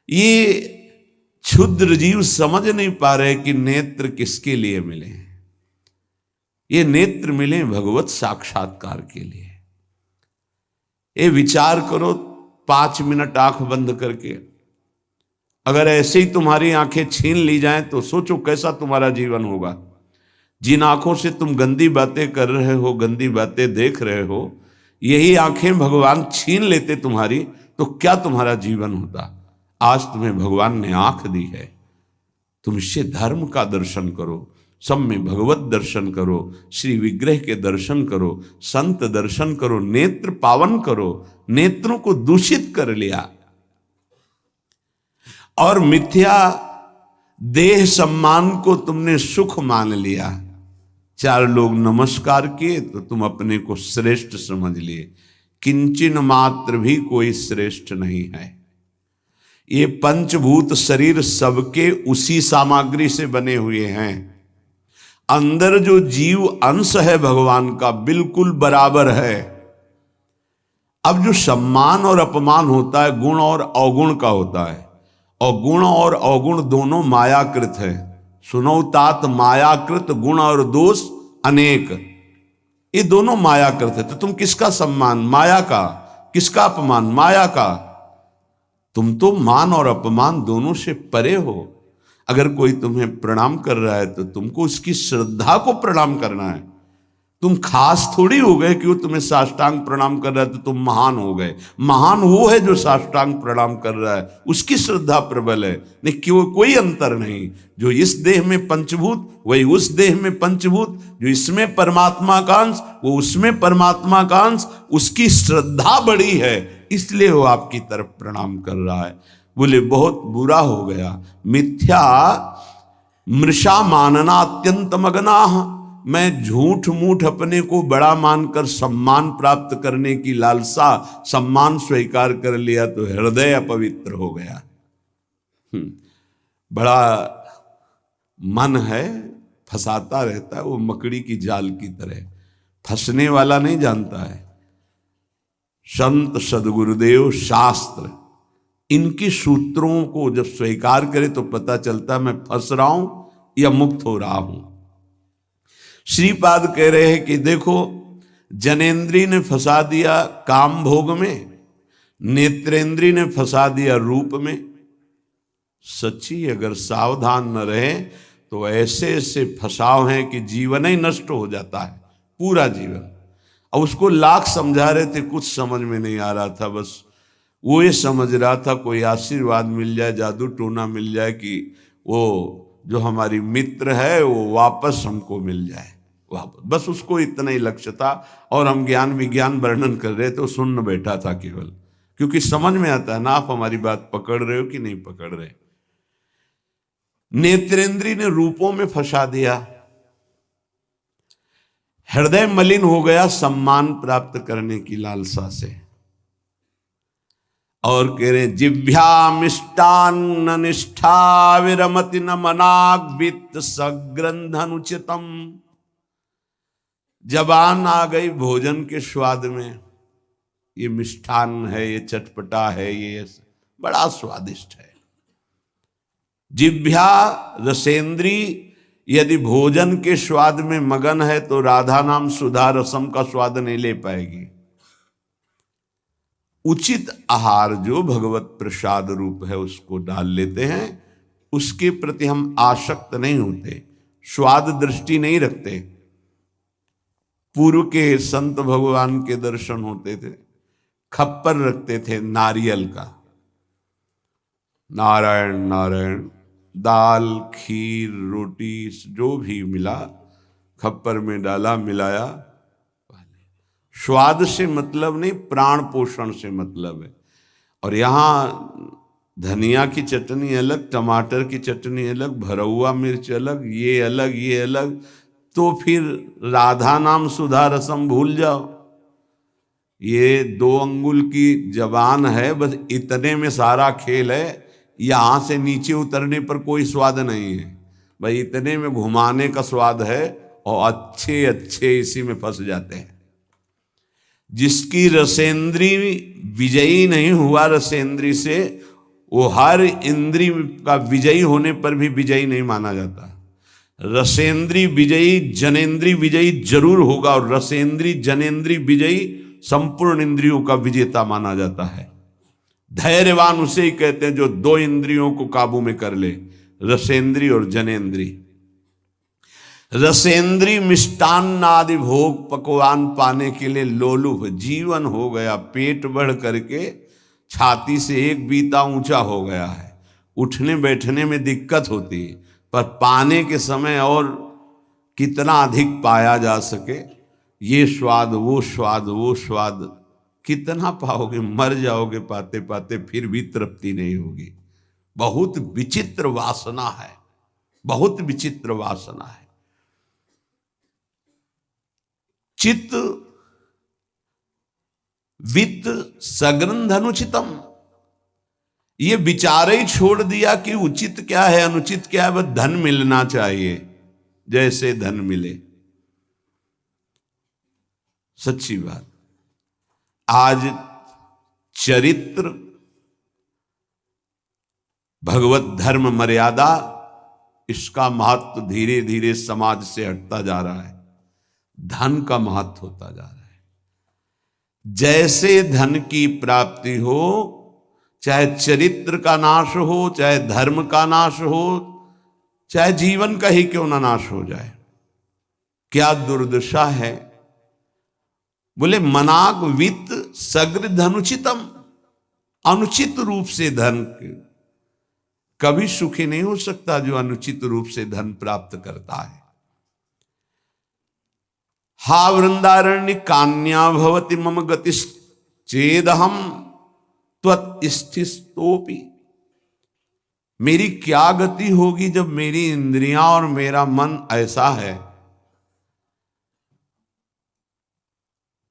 ये क्षुद्र जीव समझ नहीं पा रहे कि नेत्र किसके लिए मिले। ये नेत्र मिले भगवत साक्षात्कार के लिए। ये विचार करो 5 मिनट आंख बंद करके, अगर ऐसे ही तुम्हारी आंखें छीन ली जाएं तो सोचो कैसा तुम्हारा जीवन होगा। जिन आंखों से तुम गंदी बातें कर रहे हो, गंदी बातें देख रहे हो, यही आंखें भगवान छीन लेते तुम्हारी, तो क्या तुम्हारा जीवन होता। आज तुम्हें भगवान ने आंख दी है, तुम इससे धर्म का दर्शन करो, सब में भगवत दर्शन करो, श्री विग्रह के दर्शन करो, संत दर्शन करो, नेत्र पावन करो। नेत्रों को दूषित कर लिया और मिथ्या देह सम्मान को तुमने सुख मान लिया। 4 लोग नमस्कार किए तो तुम अपने को श्रेष्ठ समझ लिए। किंचन मात्र भी कोई श्रेष्ठ नहीं है। ये पंचभूत शरीर सबके उसी सामग्री से बने हुए हैं। अंदर जो जीव अंश है भगवान का बिल्कुल बराबर है। अब जो सम्मान और अपमान होता है गुण और अवगुण का होता है, और गुण और अवगुण दोनों मायाकृत है। सुनो तात मायाकृत गुण और दोष अनेक, ये दोनों मायाकृत है। तो तुम किसका सम्मान? माया का। किसका अपमान? माया का। तुम तो मान और अपमान दोनों से परे हो। अगर कोई तुम्हें प्रणाम कर रहा है तो तुमको उसकी श्रद्धा को प्रणाम करना है। तुम खास थोड़ी हो गए कि वो तुम्हें साष्टांग प्रणाम कर रहा है तो तुम महान हो गए। महान वो है जो साष्टांग प्रणाम कर रहा है, उसकी श्रद्धा प्रबल है। नहीं कि वो कोई अंतर नहीं। जो इस देह में पंचभूत वही उस देह में पंचभूत, जो इसमें परमात्मा का अंश वो उसमें परमात्मा का अंश, उसकी श्रद्धा बड़ी है इसलिए वो आपकी तरफ प्रणाम कर रहा है। बोले बहुत बुरा हो गया। मिथ्या मृषा मानना अत्यंत मगनाह। मैं झूठ मूठ अपने को बड़ा मानकर सम्मान प्राप्त करने की लालसा, सम्मान स्वीकार कर लिया तो हृदय अपवित्र हो गया। बड़ा मन है, फंसाता रहता है, वो मकड़ी की जाल की तरह। फंसने वाला नहीं जानता है। संत सदगुरुदेव शास्त्र इनके सूत्रों को जब स्वीकार करे तो पता चलता है मैं फंस रहा हूं या मुक्त हो रहा हूं। श्रीपाद कह रहे हैं कि देखो, जनेन्द्री ने फंसा दिया काम भोग में, नेत्रेंद्री ने फंसा दिया रूप में। सच्ची अगर सावधान न रहे तो ऐसे ऐसे फंसाव हैं कि जीवन ही नष्ट हो जाता है, पूरा जीवन। और उसको लाख समझा रहे थे, कुछ समझ में नहीं आ रहा था। बस वो ये समझ रहा था कोई आशीर्वाद मिल जाए, जादू टोना मिल जाए कि वो जो हमारी मित्र है वो वापस हमको मिल जाए वापस। बस उसको इतना ही लक्ष्य था। और हम ज्ञान विज्ञान वर्णन कर रहे तो सुन बैठा था केवल, क्योंकि समझ में आता है ना आप हमारी बात पकड़ रहे हो कि नहीं पकड़ रहे। नेत्रेंद्री ने रूपों में फंसा दिया, हृदय मलिन हो गया सम्मान प्राप्त करने की लालसा से। और कह रहे जिभ्या मिष्टान्न निष्ठा विरमति न मनाग्वित सग्रंथनुचितम। जबान आ गई भोजन के स्वाद में, ये मिष्ठान्न है, ये चटपटा है, ये बड़ा स्वादिष्ट है। जिभ्या रसेंद्री यदि भोजन के स्वाद में मगन है तो राधा नाम सुधा रसम का स्वाद नहीं ले पाएगी। उचित आहार जो भगवत प्रसाद रूप है उसको डाल लेते हैं, उसके प्रति हम आसक्त नहीं होते, स्वाद दृष्टि नहीं रखते। पूर्व के संत भगवान के दर्शन होते थे, खप्पर रखते थे नारियल का, नारायण नारायण, दाल खीर रोटी जो भी मिला खप्पर में डाला मिलाया। स्वाद से मतलब नहीं, प्राण पोषण से मतलब है। और यहाँ धनिया की चटनी अलग, टमाटर की चटनी अलग, भरौआ मिर्च अलग, ये अलग ये अलग, तो फिर राधा नाम सुधा रसम भूल जाओ। ये 2 अंगुल की जबान है, बस इतने में सारा खेल है। यहाँ से नीचे उतरने पर कोई स्वाद नहीं है भाई, इतने में घुमाने का स्वाद है। और अच्छे अच्छे इसी में फंस जाते हैं। जिसकी रसेंद्री विजयी नहीं हुआ रसेंद्री से, वो हर इंद्रिय का विजयी होने पर भी विजयी नहीं माना जाता। रसेंद्रीय विजयी जनेन्द्रीय विजयी जरूर होगा, और रसेंद्रीय जनेन्द्रीय विजयी संपूर्ण इंद्रियों का विजेता माना जाता है। धैर्यवान उसे ही कहते हैं जो दो इंद्रियों को काबू में कर ले, रसेंद्रीय और जनेन्द्रीय। रसेंद्रीय मिष्टान्न आदि भोग पकवान पाने के लिए लोलुप जीवन हो गया, पेट बढ़ करके छाती से एक बीता ऊंचा हो गया है, उठने बैठने में दिक्कत होती है, पर पाने के समय और कितना अधिक पाया जा सके, ये स्वाद वो स्वाद वो स्वाद कितना पाओगे, मर जाओगे पाते पाते, फिर भी तृप्ति नहीं होगी। बहुत विचित्र वासना है, बहुत विचित्र वासना है। चित्त वित्त सग्रंथ अनुचितम, ये विचार ही छोड़ दिया कि उचित क्या है अनुचित क्या है, बस धन मिलना चाहिए, जैसे धन मिले। सच्ची बात, आज चरित्र भगवत धर्म मर्यादा इसका महत्व धीरे धीरे समाज से हटता जा रहा है, धन का महत्व होता जा रहा है। जैसे धन की प्राप्ति हो, चाहे चरित्र का नाश हो, चाहे धर्म का नाश हो, चाहे जीवन का ही क्यों ना नाश हो जाए, क्या दुर्दशा है। बोले मनाग वित्त सग्र धनुचितम, अनुचित रूप से धन कभी सुखी नहीं हो सकता जो अनुचित रूप से धन प्राप्त करता है। हा वृंदारण्य कान्या भवति मम गतिश्चेदहम त्वत्स्थितोपि, मेरी क्या गति होगी जब मेरी इंद्रियां और मेरा मन ऐसा है।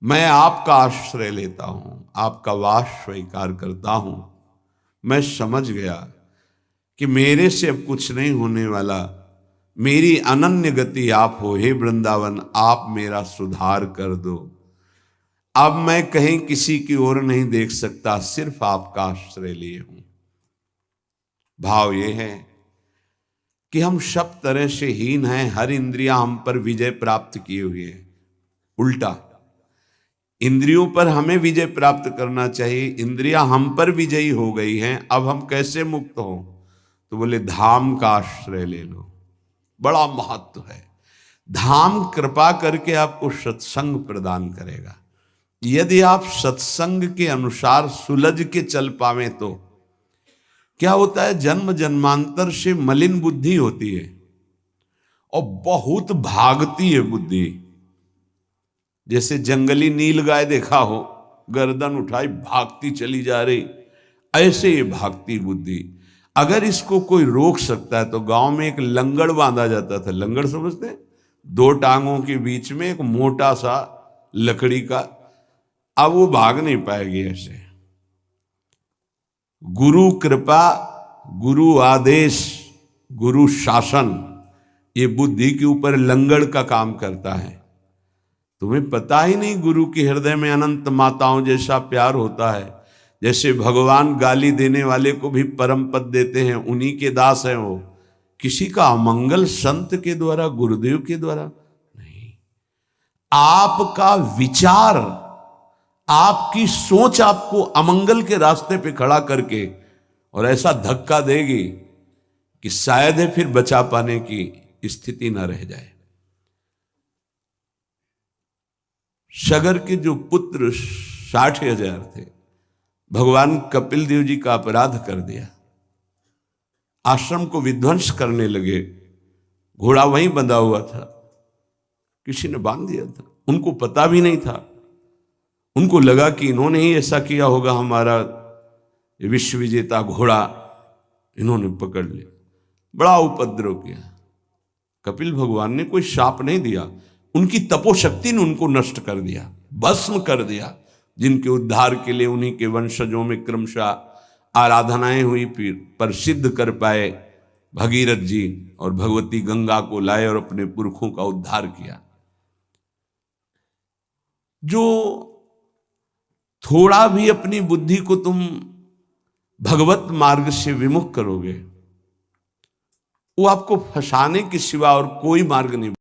मैं आपका आश्रय लेता हूं, आपका वास स्वीकार करता हूं, मैं समझ गया कि मेरे से अब कुछ नहीं होने वाला, मेरी अनन्य गति आप हो। हे वृंदावन, आप मेरा सुधार कर दो, अब मैं कहीं किसी की ओर नहीं देख सकता, सिर्फ आपका आश्रय लिए हूं। भाव ये है कि हम सब तरह से हीन हैं, हर इंद्रियां हम पर विजय प्राप्त किए हुए हैं। उल्टा इंद्रियों पर हमें विजय प्राप्त करना चाहिए, इंद्रियां हम पर विजयी हो गई हैं, अब हम कैसे मुक्त हों। तो बोले धाम का आश्रय ले लो, बड़ा महत्व है। धाम कृपा करके आपको सत्संग प्रदान करेगा। यदि आप सत्संग के अनुसार सुलझ के चल पावे तो क्या होता है, जन्म जन्मांतर से मलिन बुद्धि होती है और बहुत भागती है बुद्धि। जैसे जंगली नील गाय देखा हो, गर्दन उठाई भागती चली जा रही, ऐसे ये भागती बुद्धि। अगर इसको कोई रोक सकता है तो गांव में एक लंगड़ बांधा जाता था, लंगड़ समझते हैं, दो टांगों के बीच में एक मोटा सा लकड़ी का, अब वो भाग नहीं पाएगी ऐसे। गुरु कृपा, गुरु आदेश, गुरु शासन, ये बुद्धि के ऊपर लंगड़ का काम करता है। तुम्हें पता ही नहीं गुरु के हृदय में अनंत माताओं जैसा प्यार होता है। जैसे भगवान गाली देने वाले को भी परम पद देते हैं, उन्हीं के दास हैं वो। किसी का अमंगल संत के द्वारा, गुरुदेव के द्वारा नहीं। आपका विचार, आपकी सोच आपको अमंगल के रास्ते पे खड़ा करके और ऐसा धक्का देगी कि शायद है फिर बचा पाने की स्थिति न रह जाए। सगर के जो पुत्र 60,000 थे, भगवान कपिल देव जी का अपराध कर दिया, आश्रम को विध्वंस करने लगे। घोड़ा वहीं बंधा हुआ था, किसी ने बांध दिया था, उनको पता भी नहीं था। उनको लगा कि इन्होंने ही ऐसा किया होगा, हमारा विश्व विजेता घोड़ा इन्होंने पकड़ लिया, बड़ा उपद्रव किया। कपिल भगवान ने कोई शाप नहीं दिया, उनकी तपोशक्ति ने उनको नष्ट कर दिया, भस्म कर दिया। जिनके उद्धार के लिए उन्हीं के वंशजों में क्रमशः आराधनाएं हुई, फिर पर सिद्ध कर पाए भगीरथ जी, और भगवती गंगा को लाए और अपने पुरखों का उद्धार किया। जो थोड़ा भी अपनी बुद्धि को तुम भगवत मार्ग से विमुख करोगे, वो आपको फंसाने के सिवा और कोई मार्ग नहीं।